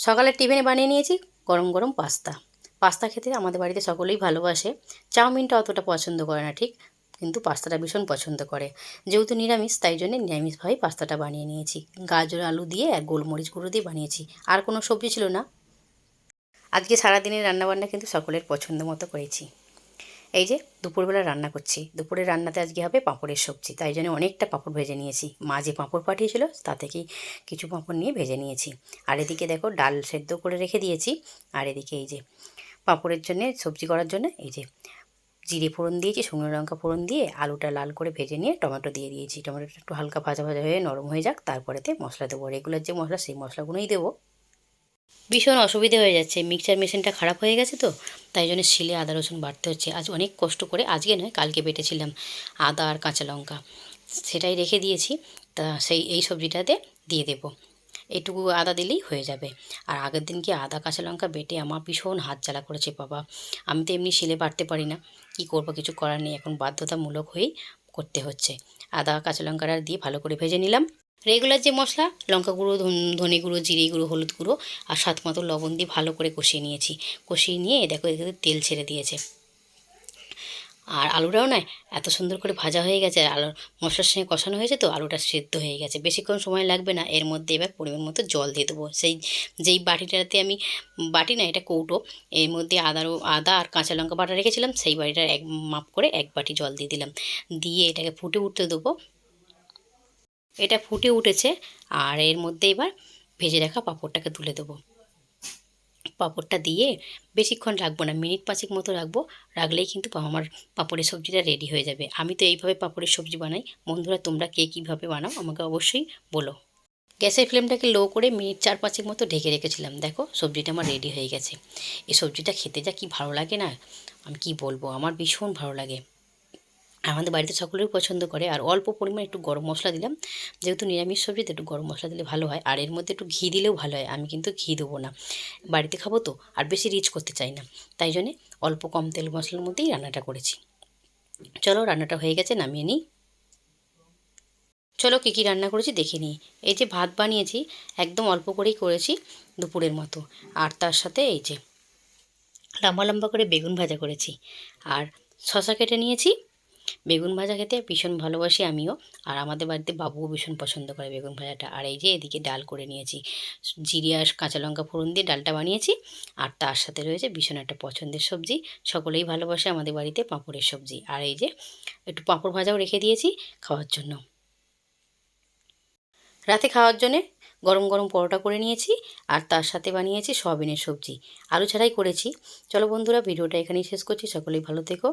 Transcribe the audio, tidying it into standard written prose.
সকালের টিফিনে বানিয়ে নিয়েছি গরম গরম পাস্তা। পাস্তা খেতে আমাদের বাড়িতে সকলেই ভালোবাসে। চাউমিনটা অতটা পছন্দ করে না ঠিক, কিন্তু পাস্তাটা ভীষণ পছন্দ করে। যেহেতু নিরামিষ, তাই জন্যে নিরামিষভাবেই পাস্তাটা বানিয়ে নিয়েছি। গাজর আলু দিয়ে আর গোলমরিচ গুঁড়ো দিয়ে বানিয়েছি। আর কোনো সবজি ছিল না। আজকে সারাদিনের রান্নাবান্না কিন্তু সকলের পছন্দ মতো করেছি। এই যে দুপুরবেলা রান্না করছি, দুপুরের রান্নাতে আজকে হবে পাঁপড়ের সবজি, তাই জন্য অনেকটা পাঁপড় ভেজে নিয়েছি। মা যে পাঁপড় পাঠিয়েছিল তা থেকেই কিছু পাঁপড় নিয়ে ভেজে নিয়েছি। আর এদিকে দেখো ডাল সেদ্ধ করে রেখে দিয়েছি। আর এদিকে এই যে পাঁপড়ের জন্যে, সবজি করার জন্য এই যে জিরে ফোড়ন দিয়েছি, শুকনো লঙ্কা ফোড়ন দিয়ে আলুটা লাল করে ভেজে নিয়ে টমেটো দিয়ে দিয়েছি। টমেটোটা একটু হালকা ভাজা ভাজা হয়ে নরম হয়ে যাক, তারপরেতে মশলা দেবো। রেগুলার যে মশলা, সেই মশলাগুলোই দেবো। ভীষণ অসুবিধে হয়ে যাচ্ছে, মিক্সচার মেশিনটা খারাপ হয়ে গেছে তো, তাই জন্য শিলে আদা রসুন বাটতে হচ্ছে। আজ অনেক কষ্ট করে, আজকে নয় কালকে বেটেছিলাম আদা আর কাঁচা লঙ্কা, সেটাই রেখে দিয়েছি। তা এই সবজিটাতে দিয়ে দেবো। এটুকু আদা দিলেই হয়ে যাবে। আর আগের দিন কি আদা কাঁচা লঙ্কা বেটে আমার ভীষণ হাত জ্বালা করেছে বাবা। আমি তো এমনি শিলে বাটতে পারি না, কি করব, কিছু করার নেই, এখন বাধ্যতামূলক হয়েই করতে হচ্ছে। আদা কাঁচা লঙ্কাটা দিয়ে ভালো করে ভেজে নিলাম। রেগুলার যে মশলা, লঙ্কা গুঁড়ো, ধনে গুঁড়ো, জিরে গুঁড়ো, হলুদ গুঁড়ো আর স্বাদ মতো লবণ দিয়ে ভালো করে কষিয়ে নিয়েছি। কষিয়ে নিয়ে দেখো এখানে তেল ছেড়ে দিয়েছে। আর আলুটাও না এত সুন্দর করে ভাজা হয়ে গেছে, আলুর মশলার সঙ্গে কষানো হয়েছে তো আলুটা সেদ্ধ হয়ে গেছে, বেশিক্ষণ সময় লাগবে না। এর মধ্যে এবার পরিমাণ মতো জল দিয়ে দেবো। যেই বাটিটাতে আমি, বাটি না এটা কৌটো, এর মধ্যে আদা আর কাঁচা লঙ্কা বাটা রেখেছিলাম, সেই বাটিটার এক মাপ করে 1 বাটি জল দিয়ে দিলাম। দিয়ে এটাকে ফুটে উঠতে দেবো। এটা ফুটে উঠেছে। আর এর মধ্যে এবার ভেজে রাখা পাঁপড়টাকে তুলে দেবো। পাঁপড়টা দিয়ে বেশিক্ষণ রাখবো না, মিনিট 5 মতো রাখবো। রাখলেই কিন্তু আমার পাঁপড়ের সবজিটা রেডি হয়ে যাবে। আমি তো এইভাবে পাঁপড়ের সবজি বানাই। বন্ধুরা, তোমরা কে কীভাবে বানাও আমাকে অবশ্যই বলো। গ্যাসের ফ্লেমটাকে লো করে মিনিট 4-5 মতো ঢেকে রেখেছিলাম। দেখো সবজিটা আমার রেডি হয়ে গেছে। এই সবজিটা খেতে যা কি ভালো লাগে না, আমি কি বলবো, আমার ভীষণ ভালো লাগে। আমাদের বাড়িতে সকলেই পছন্দ করে। আর অল্প পরিমাণে একটু গরম মশলা দিলাম, যেহেতু নিরামিষ সবজিতে একটু গরম মশলা দিলে ভালো হয়। আর এর মধ্যে একটু ঘি দিলেও ভালো হয়, আমি কিন্তু ঘি দেবো না, বাড়িতে খাবো তো, আর বেশি রিচ করতে চাই না, তাই জন্যে অল্প কম তেল মশলার মধ্যেই রান্নাটা করেছি। চলো রান্নাটা হয়ে গেছে, নামিয়ে নিই। চলো কী কী রান্না করেছি দেখে নিই। এই যে ভাত বানিয়েছি, একদম অল্প করেই করেছি, দুপুরের মতো। আর তার সাথে এই যে লম্বা লম্বা করে বেগুন ভাজা করেছি। আর শশা কেটে নিয়েছি। বেগুন ভাজা খেতে ভীষণ ভালোবাসি আমিও। আর আমাদের বাড়িতে বাবুও ভীষণ পছন্দ করে বেগুন ভাজাটা। আর এই যে এদিকে ডাল করে নিয়েছি, জিরে আর কাঁচা লঙ্কা ফোড়ন দিয়ে ডালটা বানিয়েছি। আর তার সাথে রয়েছে ভীষণ একটা পছন্দের সবজি, সকলেই ভালোবাসে আমাদের বাড়িতে, পাঁপড়ের সবজি। আর এই যে একটু পাঁপড় ভাজাও রেখে দিয়েছি খাওয়ার জন্য। রাতে খাওয়ার জন্যে গরম গরম পরোটা করে নিয়েছি। আর তার সাথে বানিয়েছি সয়াবিনের সবজি, আলু ছাড়াই করেছি। চলো বন্ধুরা, ভিডিওটা এখানেই শেষ করছি। সকলেই ভালো থেকো।